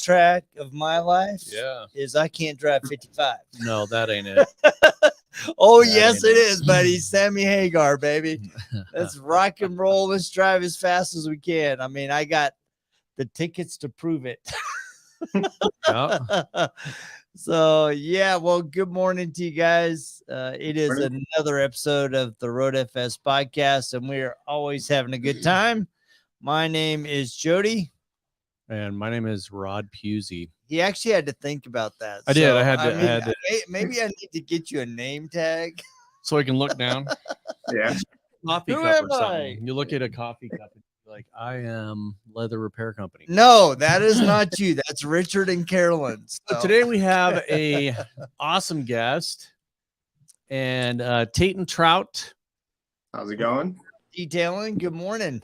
track of my life is I can't drive 55. No, that ain't it. Oh, yes, it is, buddy. Sammy Hagar, baby. Let's rock and roll. Let's drive as fast as we can. I mean, I got the tickets to prove it. So, yeah, well, good morning to you guys. It is another episode of the RoadFS Podcast, and we are always having a good time. My name is Jody. And my name is Rod Puzey. He actually had to think about that. I did. I had to. Maybe I need to get you a name tag. So I can look down. Yeah. Coffee cup or something. You look at a coffee cup and you're like, I am Leather Repair Company. No, that is not you. That's Richard and Carolyn. So today we have a awesome guest and Taiton Trout. How's it going? Detailing. Good morning.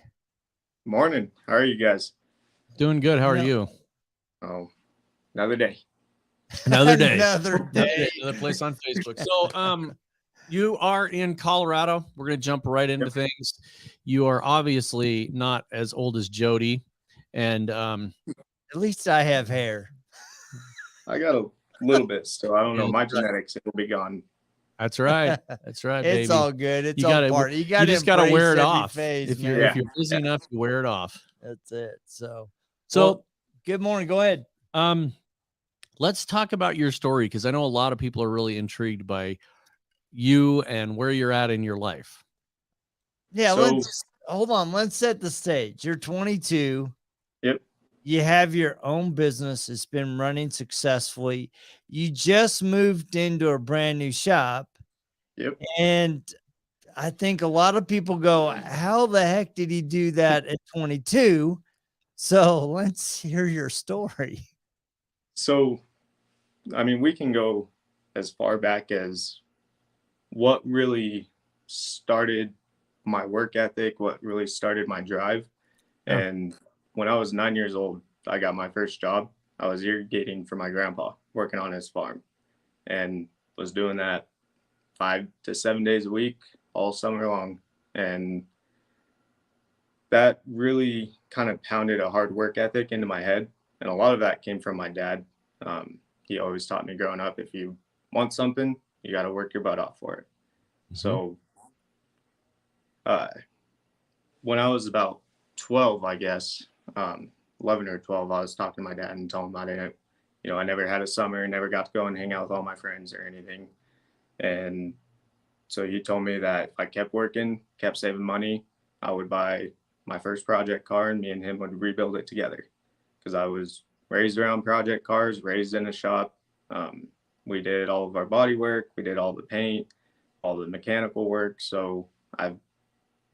Morning. How are you guys? Doing good. How are you? Oh, another day. Another day. Another place on Facebook. So, you are in Colorado. We're going to jump right into things. You are obviously not as old as Jody. And at least I have hair. I got a little bit still. I don't know. My genetics, it will be gone. That's right. That's right. It's baby. all good. It's all part. You just got to wear it off. Phase, if you're busy enough, you wear it off. That's it. So well, good morning. Go ahead. Let's talk about your story, because I know a lot of people are really intrigued by you and where you're at in your life. Yeah, let's hold on. Let's set the stage. You're 22. Yep. You have your own business. It's been running successfully. You just moved into a brand new shop. Yep. And I think a lot of people go, how the heck did he do that at 22? So let's hear your story. So, I mean, we can go as far back as what really started my work ethic, what really started my drive. Yeah. And when I was 9 years old, I got my first job. I was irrigating for my grandpa, working on his farm, and was doing that 5 to 7 days a week, all summer long. And that really kind of pounded a hard work ethic into my head. And a lot of that came from my dad. He always taught me growing up, if you want something, you got to work your butt off for it. Mm-hmm. So when I was about 12, I guess, 11 or 12, I was talking to my dad and telling him I didn't, I never had a summer, never got to go and hang out with all my friends or anything. And so he told me that if I kept working, kept saving money, I would buy my first project car, and me and him would rebuild it together. Because I was raised around project cars, raised in a shop. We did all of our body work. We did all the paint, all the mechanical work. So I've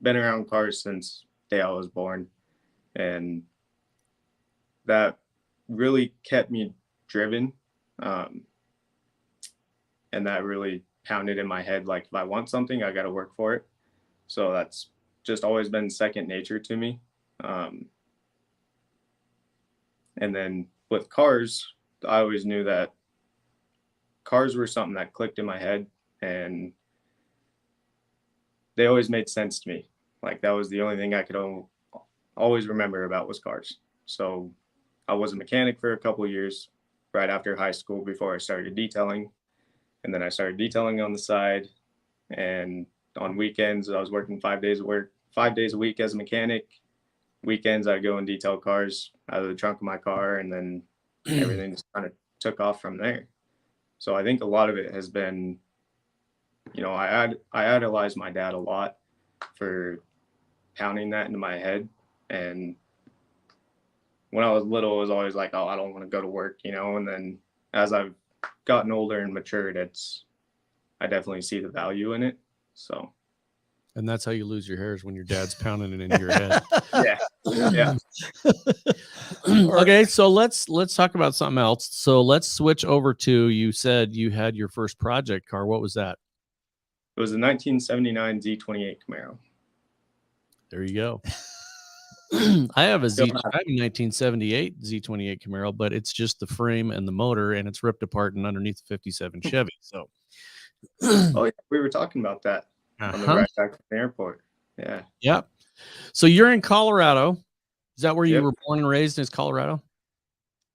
been around cars since the day I was born. And that really kept me driven. And that really pounded in my head, like, if I want something, I got to work for it. So that's just always been second nature to me. And then with cars, I always knew that cars were something that clicked in my head, and they always made sense to me. Like, that was the only thing I could always remember about was cars. So I was a mechanic for a couple of years right after high school before I started detailing. And then I started detailing on the side, and on weekends I was working 5 days a week as a mechanic. Weekends I go and detail cars out of the trunk of my car, and then everything just kind of took off from there. So I think a lot of it has been, I idolized my dad a lot for pounding that into my head. And when I was little, it was always like, oh, I don't want to go to work, and then as I've gotten older and matured, I definitely see the value in it. So. And that's how you lose your hairs, when your dad's pounding it into your head. Yeah. Okay, so let's talk about something else. So let's switch over to, you said you had your first project car. What was that? It was a 1979 Z28 Camaro. There you go. I have a 1978 Z28 Camaro, but it's just the frame and the motor, and it's ripped apart and underneath the 57 Chevy. So, oh yeah, we were talking about that on the ride back to the airport. Yeah. Yep. So you're in Colorado. Is that where you were born and raised? Is Colorado?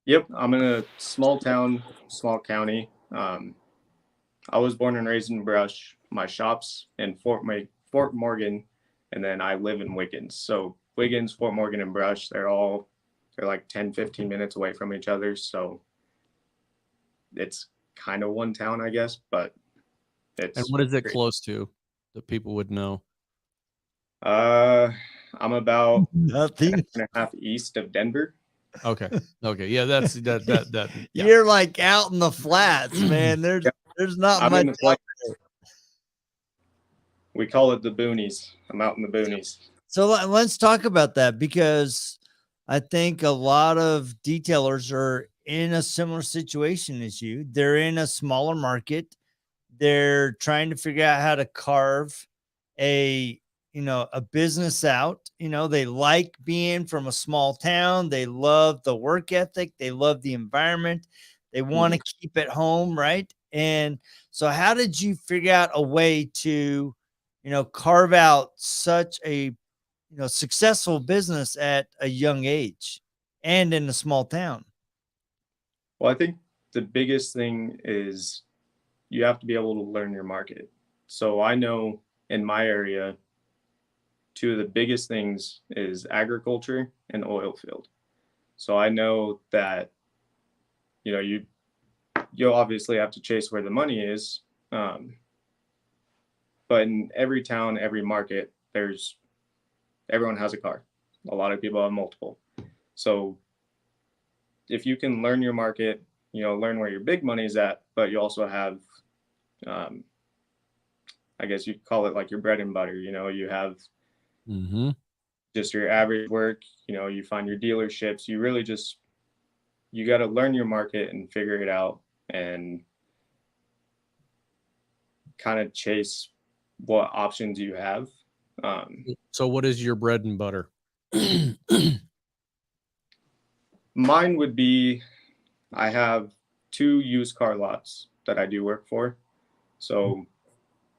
Yep, I'm in a small town, small county. I was born and raised in Brush. My shop's in Fort Morgan, and then I live in Wiggins. So Wiggins, Fort Morgan, and Brush, they're like 10, 15 minutes away from each other. So it's kind of one town, I guess, but And it's what is it great. close to that people would know? I'm about Nothing. an hour and a half east of Denver. Okay. Okay. Yeah, that's that. Yeah. You're like out in the flats, man. There's not I'm much in the out place. there. We call it the boonies. I'm out in the boonies. So let's talk about that, because I think a lot of detailers are in a similar situation as you. They're in a smaller market. They're trying to figure out how to carve a business out. They like being from a small town. They love the work ethic. They love the environment. They want to keep it home, right? And so how did you figure out a way to carve out such a successful business at a young age and in a small town? Well, I think the biggest thing is you have to be able to learn your market. So I know in my area, two of the biggest things is agriculture and oil field. So I know that, you'll obviously have to chase where the money is. But in every town, every market, everyone has a car. A lot of people have multiple. So if you can learn your market, learn where your big money is at, but you also have, I guess you call it like your bread and butter. You have just your average work. You find your dealerships. You really you got to learn your market and figure it out and kind of chase what options you have. So what is your bread and butter? Mine would be, I have 2 used car lots that I do work for. So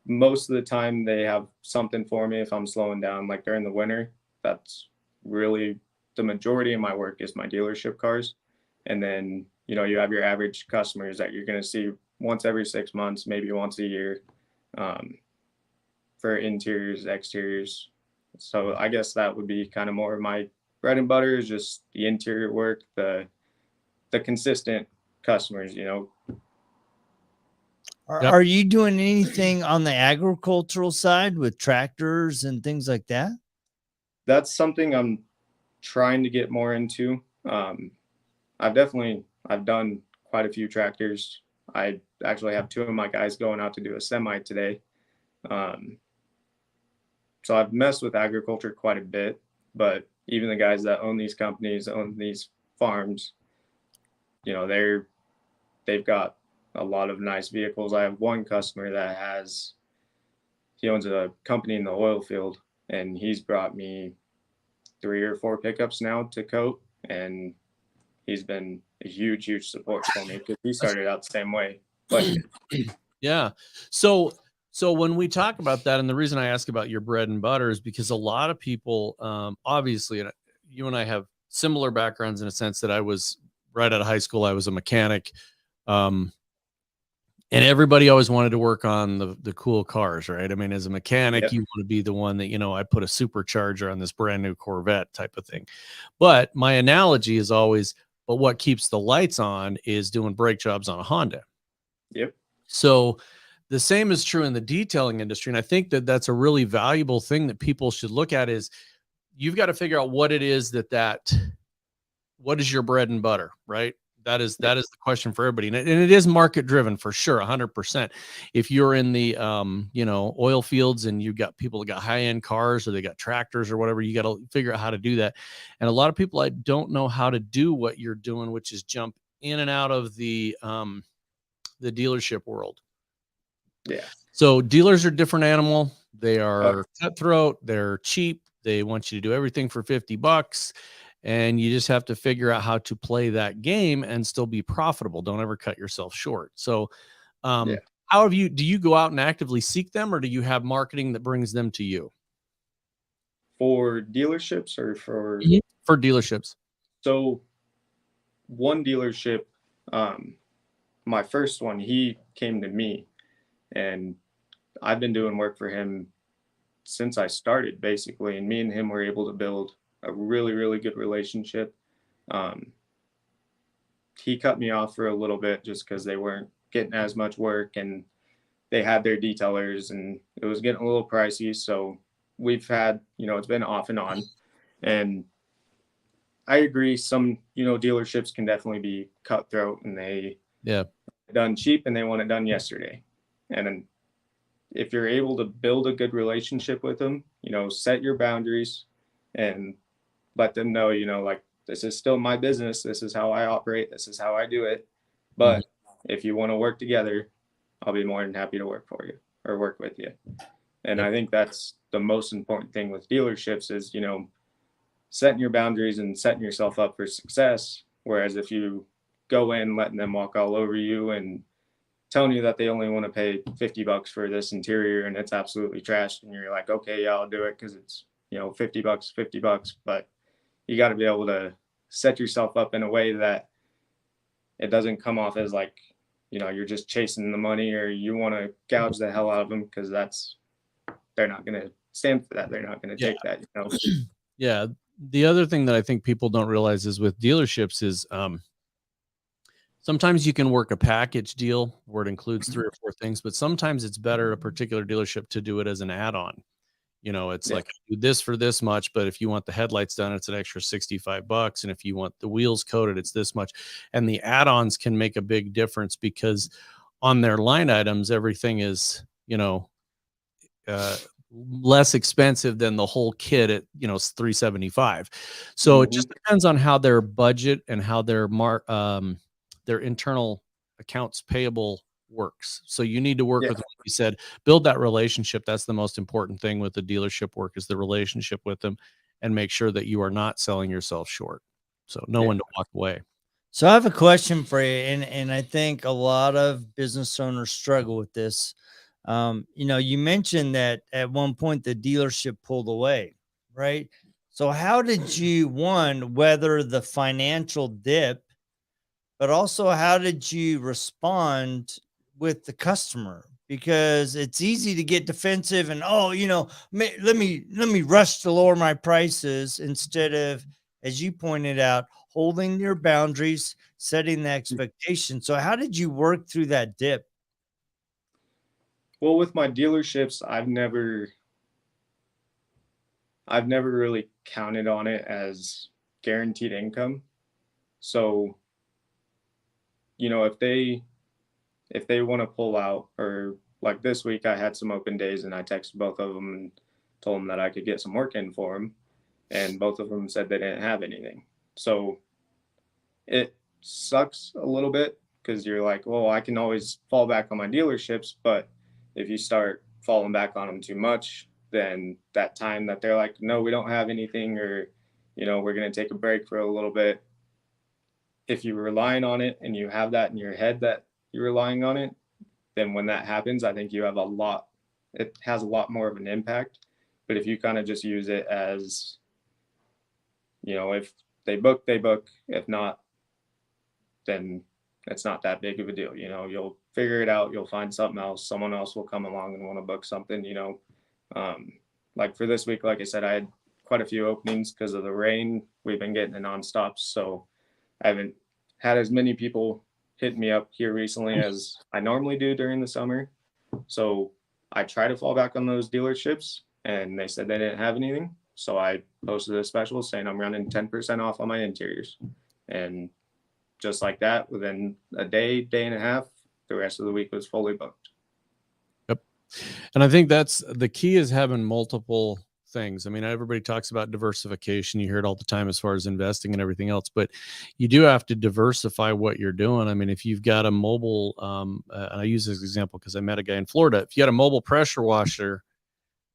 most of the time they have something for me if I'm slowing down, like during the winter. That's really the majority of my work is my dealership cars. And then, you have your average customers that you're going to see once every 6 months, maybe once a year, for interiors, exteriors. So I guess that would be kind of more of my bread and butter, is just the interior work, the consistent customers. Are you doing anything on the agricultural side with tractors and things like that? That's something I'm trying to get more into. I've done quite a few tractors. I actually have 2 of my guys going out to do a semi today. So I've messed with agriculture quite a bit, but even the guys that own these companies, own these farms, they've got a lot of nice vehicles. I have one customer that he owns a company in the oil field, and he's brought me 3 or 4 pickups now to coat, and he's been a huge support for me because he started out the same way. But yeah. So when we talk about that, and the reason I ask about your bread and butter is because a lot of people, obviously, you and I have similar backgrounds in a sense that I was right out of high school. I was a mechanic. And everybody always wanted to work on the cool cars, right? I mean, as a mechanic, you want to be the one that, I put a supercharger on this brand new Corvette type of thing. But my analogy is always, but what keeps the lights on is doing brake jobs on a Honda. Yep. So the same is true in the detailing industry. And I think that that's a really valuable thing that people should look at is you've got to figure out what it is what is your bread and butter, right? That is the question for everybody. And it is market driven for sure. 100%. If you're in the, oil fields and you've got people that got high end cars or they got tractors or whatever, you got to figure out how to do that. And a lot of people, I don't know how to do what you're doing, which is jump in and out of the dealership world. Yeah. So dealers are a different animal. They are cutthroat. They're cheap. They want you to do everything for $50. And you just have to figure out how to play that game and still be profitable. Don't ever cut yourself short. So do you go out and actively seek them, or do you have marketing that brings them to you? For dealerships or for dealerships? So one dealership, my first one, he came to me, and I've been doing work for him since I started, basically. And me and him were able to build a really, really good relationship. He cut me off for a little bit just because they weren't getting as much work, and they had their detailers, and it was getting a little pricey. So we've had, it's been off and on. And I agree, some, dealerships can definitely be cutthroat, and they done cheap and they want it done yesterday. And then if you're able to build a good relationship with them, set your boundaries and let them know, like, this is still my business. This is how I operate. This is how I do it. But if you want to work together, I'll be more than happy to work for you or work with you. And I think that's the most important thing with dealerships is, setting your boundaries and setting yourself up for success. Whereas if you go in letting them walk all over you and telling you that they only want to pay $50 for this interior and it's absolutely trashed, and you're like, okay, yeah, I'll do it because it's, $50, but you got to be able to set yourself up in a way that it doesn't come off as like, you're just chasing the money or you want to gouge the hell out of them, because they're not going to stand for that. They're not going to take that, Yeah. The other thing that I think people don't realize is with dealerships is sometimes you can work a package deal where it includes 3 or 4 things, but sometimes it's better a particular dealership to do it as an add-on. It's like, do this for this much, but if you want the headlights done, it's an extra $65. And if you want the wheels coated, it's this much. And the add-ons can make a big difference because on their line items, everything is, less expensive than the whole kit at, $375. So it just depends on how their budget and how their internal accounts payable works. So you need to work with, like you said, build that relationship. That's the most important thing with the dealership work, is the relationship with them, and make sure that you are not selling yourself short. So know when to walk away. So I have a question for you, and I think a lot of business owners struggle with this. You mentioned that at one point the dealership pulled away, right? So how did you, one, weather the financial dip, but also how did you respond with the customer? Because it's easy to get defensive and, let me rush to lower my prices, instead of, as you pointed out, holding your boundaries, setting the expectation. So how did you work through that dip? Well, with my dealerships, I've never really counted on it as guaranteed income. So, if they want to pull out, or like this week, I had some open days and I texted both of them and told them that I could get some work in for them. And both of them said they didn't have anything. So it sucks a little bit, because you're like, well, I can always fall back on my dealerships, but if you start falling back on them too much, then that time that they're like, no, we don't have anything, or, we're going to take a break for a little bit. If you're relying on it and you have that in your head that you're relying on it, then when that happens, I think it has a lot more of an impact. But if you kind of just use it as, if they book, they book. If not, then it's not that big of a deal. You'll figure it out. You'll find something else. Someone else will come along and want to book something, like for this week, like I said, I had quite a few openings because of the rain. We've been getting it nonstop. So I haven't had as many people hit me up here recently as I normally do during the summer. So I try to fall back on those dealerships, and they said they didn't have anything. So I posted a special saying I'm running 10% off on my interiors. And just like that, within a day and a half, the rest of the week was fully booked. Yep. And I think that's the key, is having multiple things. I mean, everybody talks about diversification. You hear it all the time as far as investing and everything else, but you do have to diversify what you're doing. I mean, if you've got a mobile, and I use this example because I met a guy in Florida. If you had a mobile pressure washer,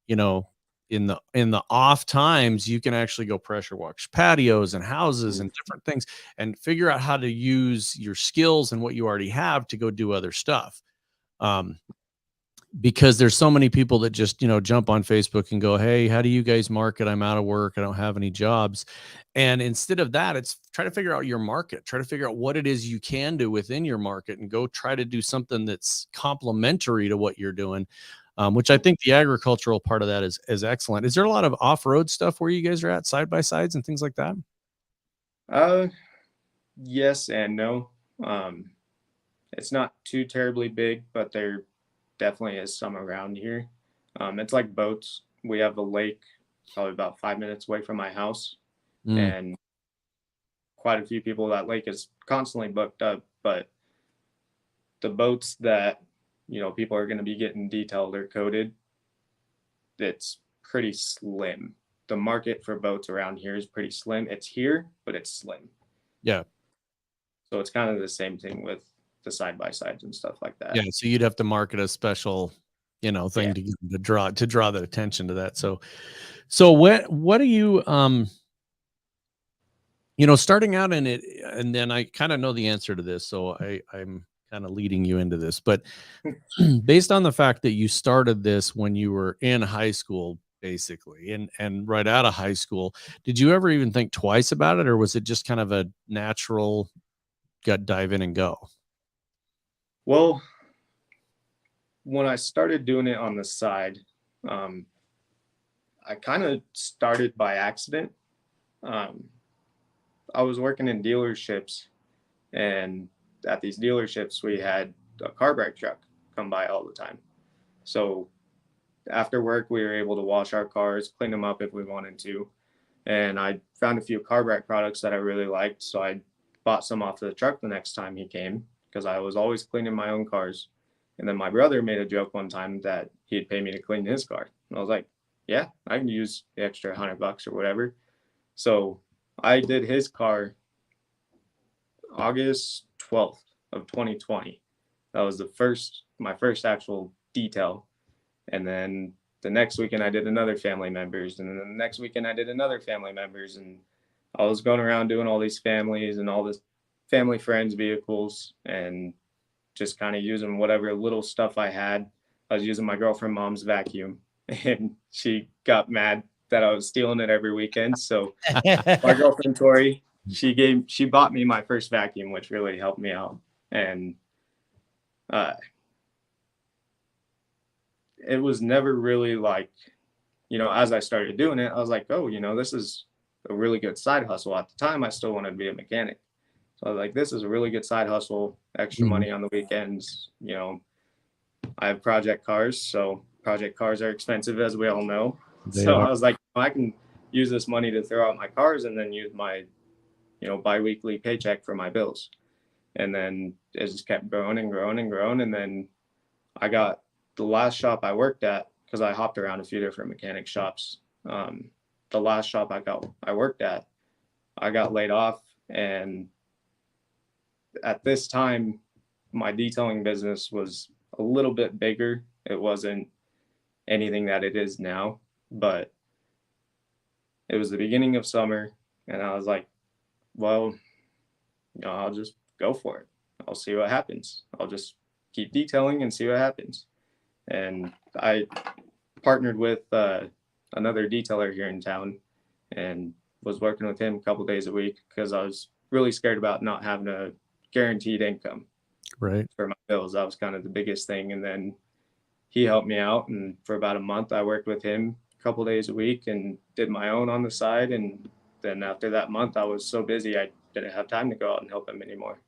in the off times, you can actually go pressure wash patios and houses and different things, and figure out how to use your skills and what you already have to go do other stuff. because there's so many people that just, jump on Facebook and go, hey, how do you guys market? I'm out of work. I don't have any jobs. And instead of that, it's try to figure out your market, try to figure out what it is you can do within your market and go try to do something that's complementary to what you're doing. Which I think the agricultural part of that is excellent. Is there a lot of off-road stuff where you guys are at, side by sides and things like that? Yes and no. It's not too terribly big, but there definitely is some around here. It's like boats. We have a lake probably about 5 minutes away from my house, and quite a few people. That lake is constantly booked up, but the boats that people are going to be getting detailed or coated, it's pretty slim. The market for boats around here is pretty slim. It's here, but it's slim. Yeah. So it's kind of the same thing with the side by sides and stuff like that. Yeah. So you'd have to market a special, thing to draw that attention to that. So what do you, starting out in it, and then I kind of know the answer to this, so I'm kind of leading you into this, but based on the fact that you started this when you were in high school, basically, and right out of high school, did you ever even think twice about it, or was it just kind of a natural gut dive in and go? Well, when I started doing it on the side, I kind of started by accident. I was working in dealerships, and at these dealerships, we had a carback truck come by all the time. So after work, we were able to wash our cars, clean them up if we wanted to. And I found a few carback products that I really liked. So I bought some off the truck the next time he came, because I was always cleaning my own cars. And then my brother made a joke one time that he'd pay me to clean his car. And I was like, yeah, I can use the extra $100 or whatever. So I did his car August 12th of 2020. That was my first actual detail. And then the next weekend I did another family members. And then the next weekend I did another family members. And I was going around doing all these families and all this family friends vehicles, and just kind of using whatever little stuff I had. I was using my girlfriend mom's vacuum, and she got mad that I was stealing it every weekend. So my girlfriend Tori, she bought me my first vacuum, which really helped me out. And it was never really like, as I started doing it, I was like, oh, this is a really good side hustle. At the time, I still wanted to be a mechanic. So I was like, this is a really good side hustle, extra money on the weekends. I have project cars, so project cars are expensive, as we all know. I was like, I can use this money to throw out my cars and then use my, biweekly paycheck for my bills. And then it just kept growing and growing and growing. And then I got the last shop I worked at, because I hopped around a few different mechanic shops. The last shop I worked at, I got laid off. And at this time, my detailing business was a little bit bigger. It wasn't anything that it is now, but it was the beginning of summer, and I was like, well, I'll just go for it. I'll see what happens. I'll just keep detailing and see what happens. And I partnered with another detailer here in town and was working with him a couple days a week, because I was really scared about not having a guaranteed income for my bills. That was kind of the biggest thing. And then he helped me out, and for about a month I worked with him a couple days a week and did my own on the side. And then after that month, I was so busy I didn't have time to go out and help him anymore.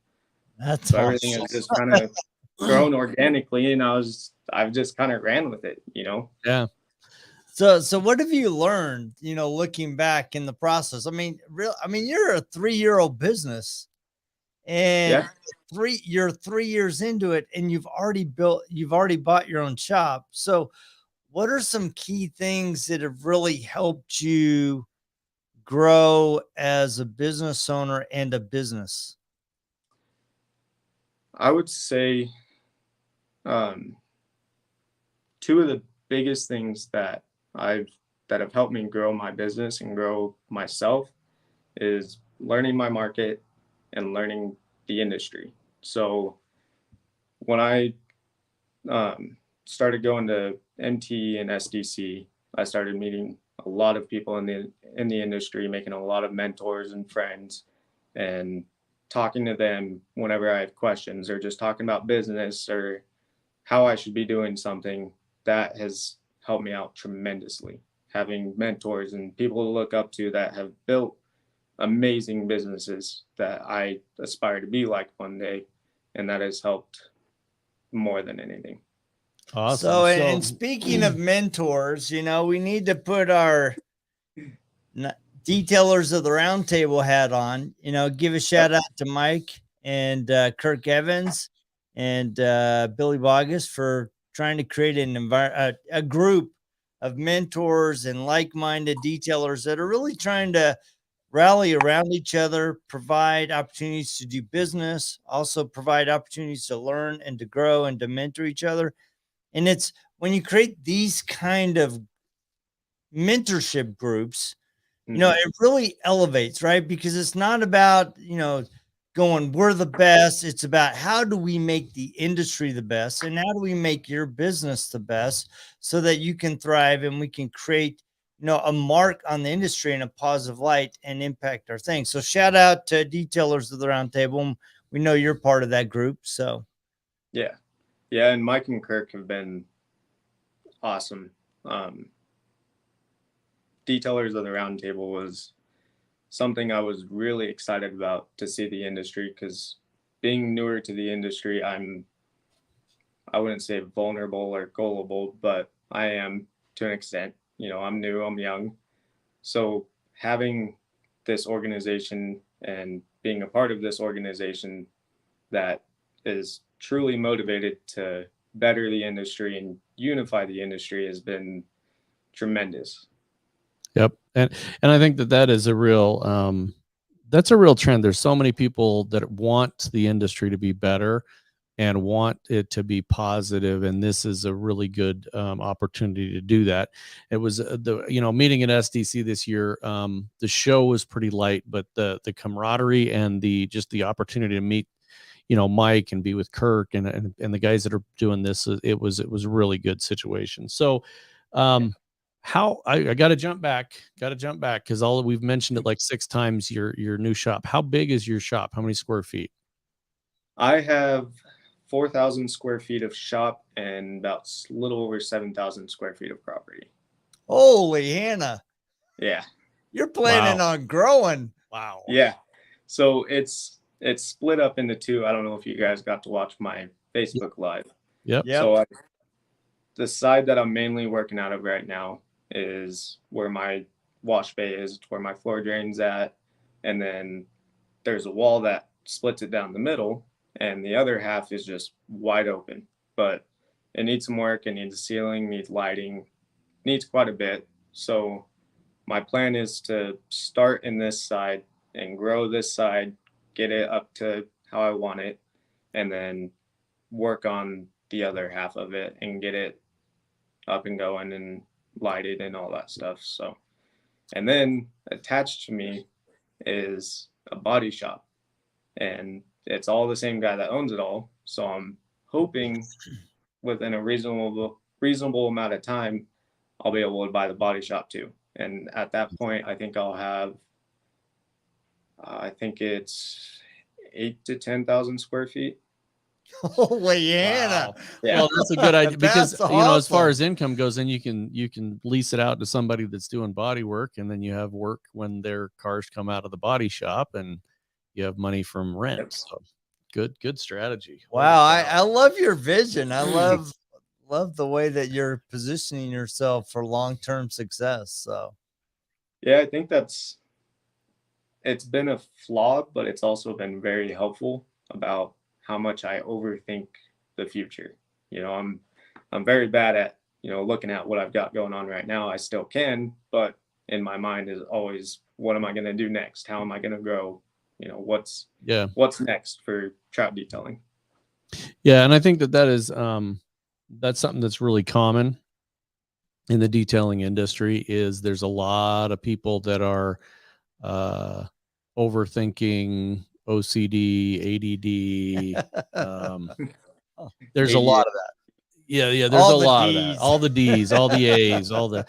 That's awesome. Everything has just kind of grown organically, and I've just kind of ran with it, Yeah. So what have you learned, looking back in the process? I mean, you're a 3-year-old business, and you're 3 years into it, and you've already bought your own shop. So what are some key things that have really helped you grow as a business owner and a business? I would say two of the biggest things that have helped me grow my business and grow myself is learning my market and learning the industry. So when I started going to MT and SDC, I started meeting a lot of people in the industry, making a lot of mentors and friends, and talking to them whenever I have questions or just talking about business or how I should be doing something. That has helped me out tremendously. Having mentors and people to look up to that have built amazing businesses that I aspire to be like one day, and that has helped more than anything. Awesome. So, and speaking of mentors, you know, we need to put our detailers of the roundtable hat on, you know, give a shout out to Mike and Kirk Evans and Billy Bogus for trying to create a group of mentors and like-minded detailers that are really trying to rally around each other, provide opportunities to do business, also provide opportunities to learn and to grow and to mentor each other. And it's when you create these kind of mentorship groups, you know, it really elevates, right? Because it's not about, you know, going, we're the best. It's about how do we make the industry the best and how do we make your business the best so that you can thrive and we can create, you know, a mark on the industry in a positive light and impact our thing. So shout out to detailers of the roundtable. We know you're part of that group. So yeah. And Mike and Kirk have been awesome. Detailers of the roundtable was something I was really excited about to see the industry, because being newer to the industry, I wouldn't say vulnerable or gullible, but I am to an extent. You know, I'm new, I'm young. So having this organization and being a part of this organization that is truly motivated to better the industry and unify the industry has been tremendous. Yep. And I think that is a real, that's a real trend. There's so many people that want the industry to be better and want it to be positive. And this is a really good opportunity to do that. It was meeting at SDC this year. The show was pretty light, but the camaraderie and the opportunity to meet, you know, Mike and be with Kirk and the guys that are doing this, it was a really good situation. So, how I got to jump back because we've mentioned it like 6 times. Your new shop. How big is your shop? How many square feet? I have 4,000 square feet of shop and about a little over 7,000 square feet of property. Holy Hannah! Yeah, you're planning on growing. Wow. Yeah, so it's split up into 2. I don't know if you guys got to watch my Facebook Live. Yep. So the side that I'm mainly working out of right now is where my wash bay is, where my floor drain's at. And then there's a wall that splits it down the middle, and the other half is just wide open. But it needs some work. It needs a ceiling, needs lighting, needs quite a bit. So my plan is to start in this side and grow this side, get it up to how I want it, and then work on the other half of it and get it up and going and lighted and all that stuff. So, and then attached to me is a body shop, and it's all the same guy that owns it all. So I'm hoping within a reasonable amount of time, I'll be able to buy the body shop too. And at that point, I think I'll have, I think it's 8,000 to 10,000 square feet. Holy Hannah. Wow. Yeah. Well, that's a good idea because awesome. You know, as far as income goes, then you can lease it out to somebody that's doing body work, and then you have work when their cars come out of the body shop, and you have money from rent. Yep. So good strategy. Wow, I love your vision. I love the way that you're positioning yourself for long-term success. So yeah, I think it's been a flaw, but it's also been very helpful about how much I overthink the future. You know, I'm very bad at, you know, looking at what I've got going on right now. I still can, but in my mind is always, what am I going to do next? How am I going to grow? You know, what's next for trout detailing? Yeah. And I think that is, that's something that's really common in the detailing industry. Is there's a lot of people that are, overthinking, OCD, ADD. There's a lot of that. Yeah. There's All a the lot of Ds. that. All the D's, all the A's, all the.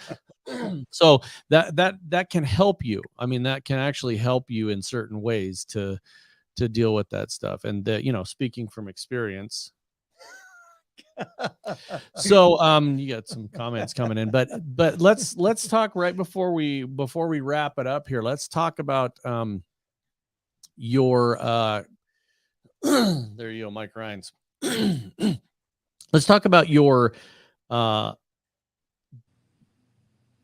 So that can help you. I mean, that can actually help you in certain ways to deal with that stuff. And that, speaking from experience. So you got some comments coming in, but let's talk right before we wrap it up here. Let's talk about your there you go, Mike Rhines. Let's talk about your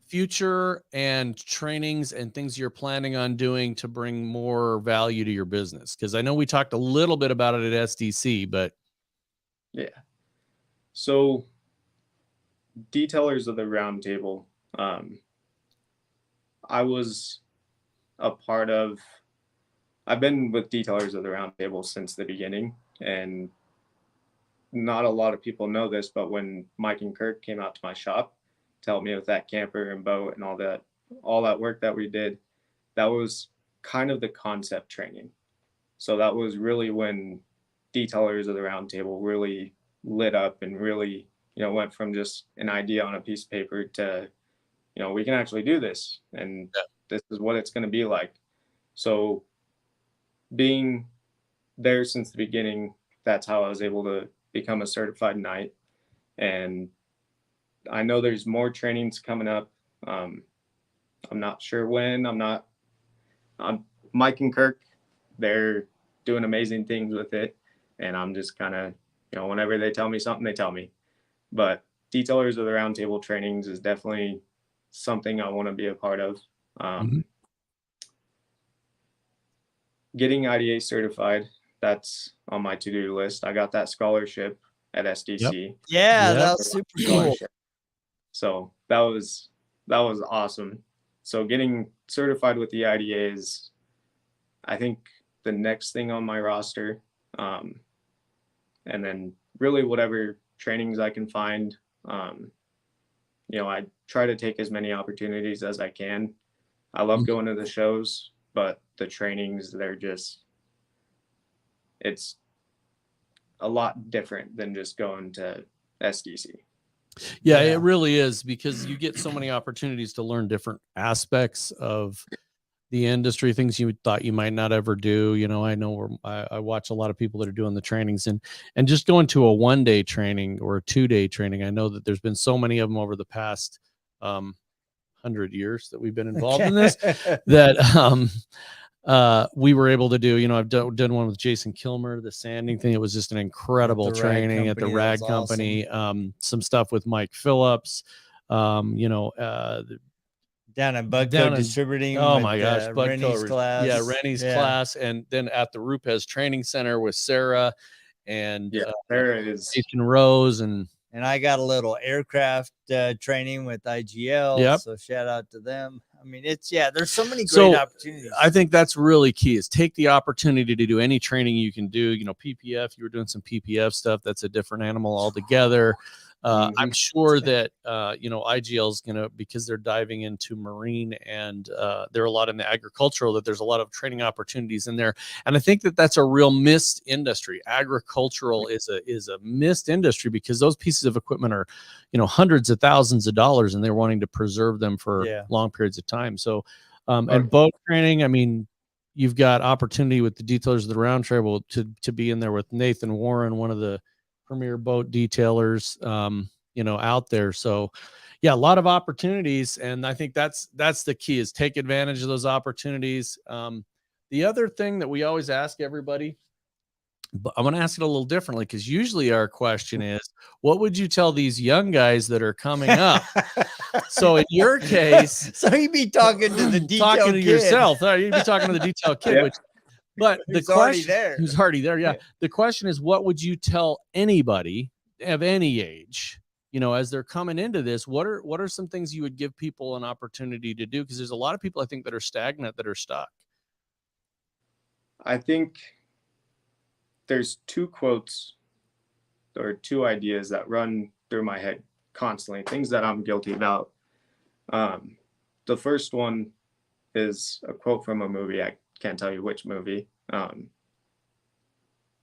future and trainings and things you're planning on doing to bring more value to your business. Because I know we talked a little bit about it at SDC, but Yeah. So detailers of the roundtable, I was a part of, I've been with detailers of the roundtable since the beginning, and not a lot of people know this, but when Mike and Kirk came out to my shop to help me with that camper and boat and all that work that we did, that was kind of the concept training. So that was really when detailers of the roundtable really lit up and really, went from just an idea on a piece of paper to, we can actually do this, and this is what it's going to be like. So being there since the beginning, that's how I was able to become a certified knight. And I know there's more trainings coming up. I'm not sure when. Mike and Kirk, they're doing amazing things with it, and I'm just kind of, whenever they tell me something, they tell me. But detailers of the roundtable trainings is definitely something I want to be a part of. Getting IDA certified, that's on my to-do list. I got that scholarship at SDC. Yep. Yeah, that was super cool. So that was awesome. So getting certified with the IDA is, I think, the next thing on my roster. And then really whatever trainings I can find, I try to take as many opportunities as I can. I love going to the shows, but the trainings, it's a lot different than just going to SDC. Yeah, it really is, because you get so many opportunities to learn different aspects of the industry, things you thought you might not ever do. I know I watch a lot of people that are doing the trainings, and just going to a 1-day training or a 2-day training. I know that there's been so many of them over the past 100 years that we've been involved in this, that we were able to do. I've done one with Jason Kilmer, the sanding thing. It was just an incredible training at the Rag Company. Awesome. Some stuff with Mike Phillips, down at Bugco Distributing. Oh my gosh, Rennie's class. Yeah, Rennie's class. And then at the RoadFS Training Center with Sarah and Sarah is Jason Rose, and I got a little aircraft training with IGL. Yep. So shout out to them. I mean, there's so many great opportunities. I think that's really key, is take the opportunity to do any training you can do. PPF, you were doing some PPF stuff. That's a different animal altogether. I'm sure that, IGL is going to, because they're diving into marine and there are a lot in the agricultural, that there's a lot of training opportunities in there. And I think that that's a real missed industry. Agricultural is a missed industry, because those pieces of equipment are, hundreds of thousands of dollars, and they're wanting to preserve them for long periods of time. So, and boat training, I mean, you've got opportunity with the detailers of the round table to be in there with Nathan Warren, one of the premier boat detailers, out there. So yeah, a lot of opportunities. And I think that's the key, is take advantage of those opportunities. The other thing that we always ask everybody, but I'm going to ask it a little differently, because usually our question is, what would you tell these young guys that are coming up? So in your case, so you'd be talking to the detail talking to kid. yourself. You'd be talking to the detail kid, but the question, who's already there. Yeah. The question is, what would you tell anybody of any age, as they're coming into this? What are some things you would give people an opportunity to do? Because there's a lot of people, I think, that are stagnant, that are stuck. I think there's 2 quotes or 2 ideas that run through my head constantly, things that I'm guilty about. The first one is a quote from a movie. I can't tell you which movie,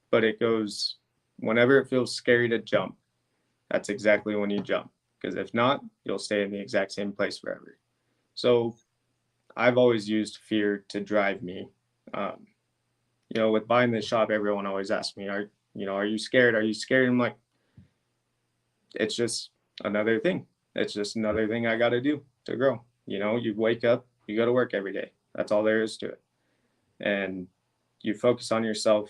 but it goes, whenever it feels scary to jump, that's exactly when you jump. Because if not, you'll stay in the exact same place forever. So I've always used fear to drive me. With buying this shop, everyone always asks me, are you scared? Are you scared? I'm like, it's just another thing. It's just another thing I got to do to grow. You wake up, you go to work every day. That's all there is to it. And you focus on yourself,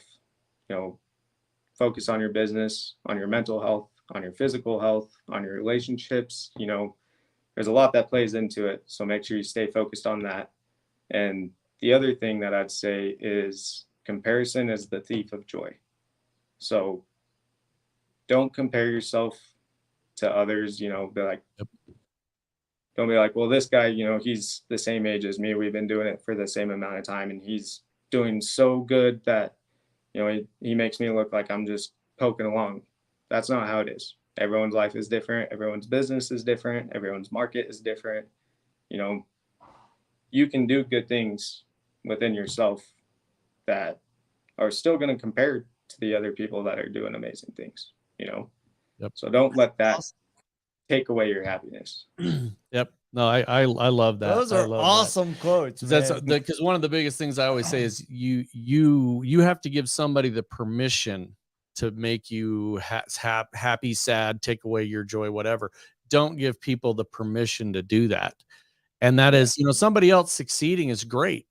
focus on your business, on your mental health, on your physical health, on your relationships. There's a lot that plays into it. So make sure you stay focused on that. And the other thing that I'd say is comparison is the thief of joy. So don't compare yourself to others, don't be like, well, this guy, he's the same age as me. We've been doing it for the same amount of time and he's doing so good that, he makes me look like I'm just poking along. That's not how it is. Everyone's life is different. Everyone's business is different. Everyone's market is different. You can do good things within yourself that are still going to compare to the other people that are doing amazing things, Yep. So don't let that take away your happiness. Yep. No, I love that. Those are awesome quotes. That's because one of the biggest things I always say is you have to give somebody the permission to make you happy, sad, take away your joy, whatever. Don't give people the permission to do that. And that is, somebody else succeeding is great.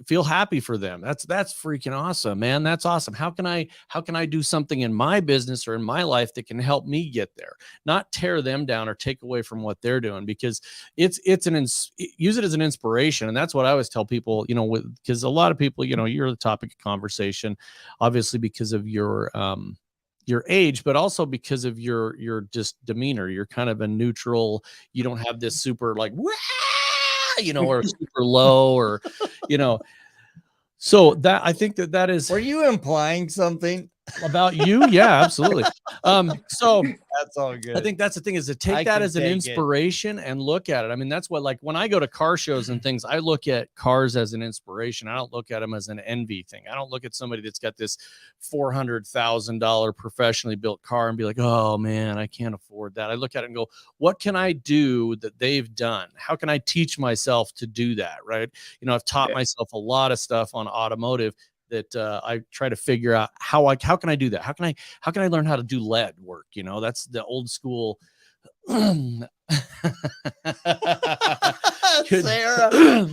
Feel happy for them. That's freaking awesome, man. That's awesome. How can I do something in my business or in my life that can help me get there? Not tear them down or take away from what they're doing, because use it as an inspiration. And that's what I always tell people, because a lot of people, you're the topic of conversation, obviously because of your age, but also because of your just demeanor. You're kind of a neutral. You don't have this super like, wah! Or super low, or so that I think that is. Were you implying something about you? Yeah, absolutely. So that's all good. I think that's the thing, is to take that as an inspiration and look at it. I mean, that's what, like, when I go to car shows and things, I look at cars as an inspiration. I don't look at them as an envy thing. I don't look at somebody that's got this $400,000 professionally built car and be like, oh man, I can't afford that. I look at it and go, what can I do that they've done? How can I teach myself to do that? Right. I've taught myself a lot of stuff on automotive that I try to figure out how can I do that? How can I learn how to do lead work? That's the old school.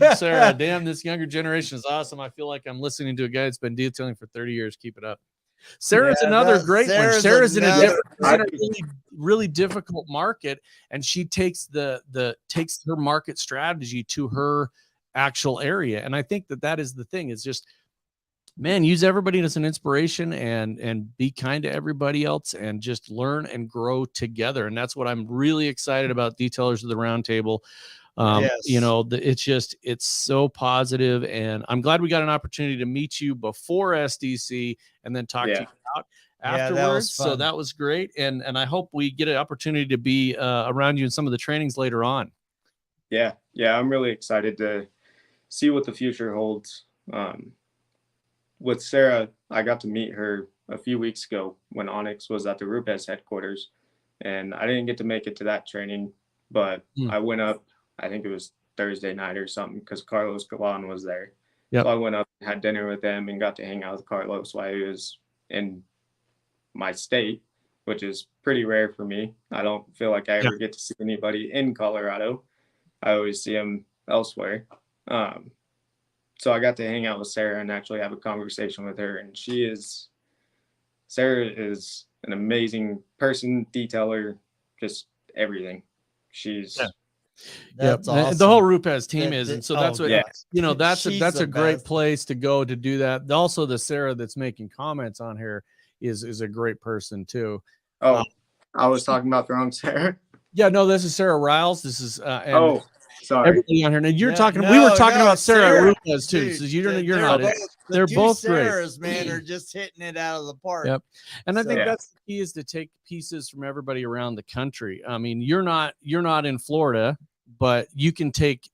Sarah, damn, this younger generation is awesome. I feel like I'm listening to a guy that's been detailing for 30 years. Keep it up. Sarah's another great one. Sarah's in a really difficult market, and she takes takes her market strategy to her actual area. And I think that is the thing, is just, man, use everybody as an inspiration and be kind to everybody else and just learn and grow together. And that's what I'm really excited about Detailers of the Roundtable. It's so positive, and I'm glad we got an opportunity to meet you before SDC and then talk to you out afterwards. So that was great. And I hope we get an opportunity to be around you in some of the trainings later on. Yeah. I'm really excited to see what the future holds. With Sarah, I got to meet her a few weeks ago when Onyx was at the RoadFS headquarters, and I didn't get to make it to that training, but I went up, I think it was Thursday night or something, because Carlos Galan was there. Yep. So I went up and had dinner with him and got to hang out with Carlos while he was in my state, which is pretty rare for me. I don't feel like I ever get to see anybody in Colorado. I always see him elsewhere. So I got to hang out with Sarah and actually have a conversation with her. And Sarah is an amazing person, detailer, just everything. She's that's awesome. The whole RoadFS team is. And so that's what, that's a great place to go to do that. Also, the Sarah that's making comments on here is a great person too. Oh, I was talking about the wrong Sarah. Yeah, no, this is Sarah Riles. This is, sorry. Everybody on here. Now you're talking. We were talking about Sarah RoadFS too. Dude, so you're not. They're both Sarah's, great. Man, are just hitting it out of the park. Yep. And I think that's the key, is to take pieces from everybody around the country. I mean, you're not in Florida, but you can take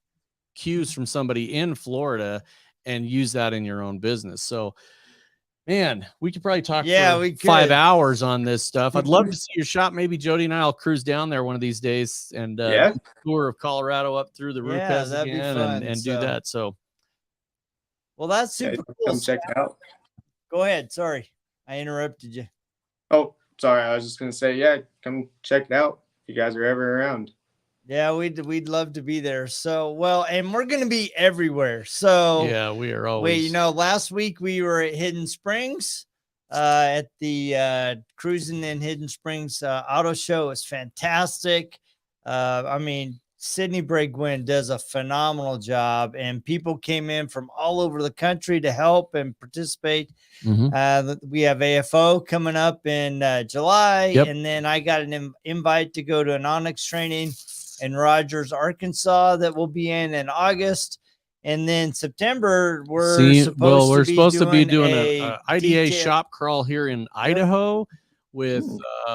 cues from somebody in Florida and use that in your own business. So Man, we could probably talk Yeah, for we could. 5 hours on this stuff. I'd love to see your shop. Maybe Jody and I'll cruise down there one of these days and Yeah. do a tour of Colorado up through the Yeah, RoadFS that'd be again fun, and do so. that. So, Well, that's super cool. Come check it out. Go ahead. Sorry, I interrupted you. Oh, sorry. I was just gonna say, yeah, come check it out if you guys are ever around. Yeah, we'd love to be there. So, well, and we're going to be everywhere. So, yeah, we are always. last week we were at Hidden Springs at the Cruising in Hidden Springs auto show. It's fantastic. I mean, Sydney Bragwin does a phenomenal job, and people came in from all over the country to help and participate. We have AFO coming up in July, and then I got an invite to go to an Onyx training in Rogers, Arkansas that will be in August. And then September, we're supposed to be doing an IDA shop crawl here in Idaho with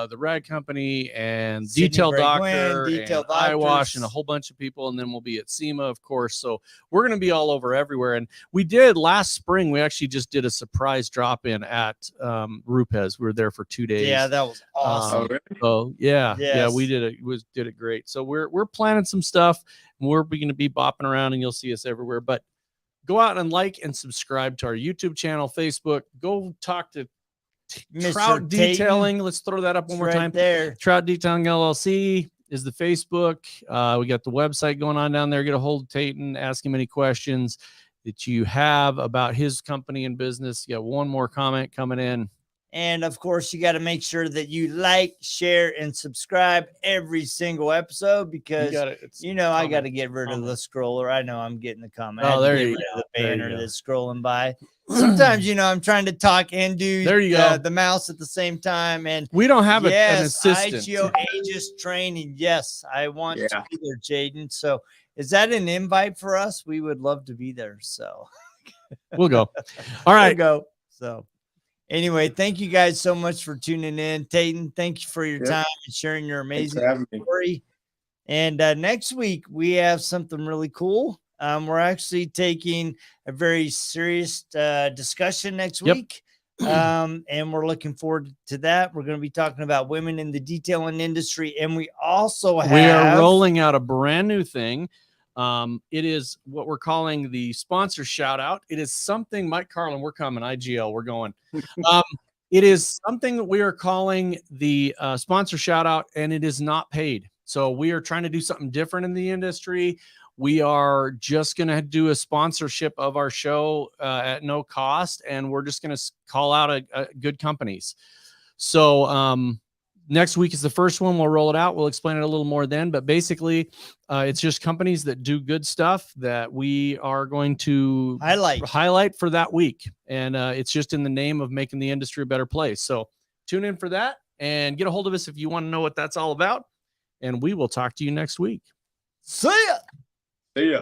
the Rag Company and Sydney Detail Bragwin, Doctor and Eyewash and a whole bunch of people. And then we'll be at SEMA, of course. So we're going to be all over everywhere. And we did last spring. We actually just did a surprise drop in at RoadFS. We were there for 2 days. Yeah, that was awesome. So yeah, we did it. Did it great. So we're planning some stuff. And we're going to be bopping around, and you'll see us everywhere. But go out and like and subscribe to our YouTube channel, Facebook. Go talk to Trout Detailing. Let's throw that up one more time. There. Trout Detailing LLC is the Facebook. We got the website going on down there. Get a hold of Taiton. Ask him any questions that you have about his company and business. You got one more comment coming in. And of course, you got to make sure that you like, share, and subscribe every single episode because I got to get rid of the scroller. I know I'm getting the comment. Oh, there you go. The banner that's scrolling by. Sometimes, I'm trying to talk and do the mouse at the same time. And we don't have an assistant. IGO Aegis training. Yes, I want to be there, Jaden. So is that an invite for us? We would love to be there. So we'll go. All right. We'll go. So. Anyway, thank you guys so much for tuning in. Taiton, thank you for your time and sharing your amazing story. And next week, we have something really cool. We're actually taking a very serious discussion next week. And we're looking forward to that. We're going to be talking about women in the detailing industry. And we are rolling out a brand new thing. It is what we're calling the sponsor shout out. It is something, Mike Carlin, we're coming, IGL, we're going. It is something that we are calling the sponsor shout out, and it is not paid. So we are trying to do something different in the industry. We are just going to do a sponsorship of our show at no cost, and we're just going to call out good companies. So, next week is the first one. We'll roll it out. We'll explain it a little more then. But basically, it's just companies that do good stuff that we are going to highlight for that week. And it's just in the name of making the industry a better place. So tune in for that and get a hold of us if you want to know what that's all about. And we will talk to you next week. See ya. See ya.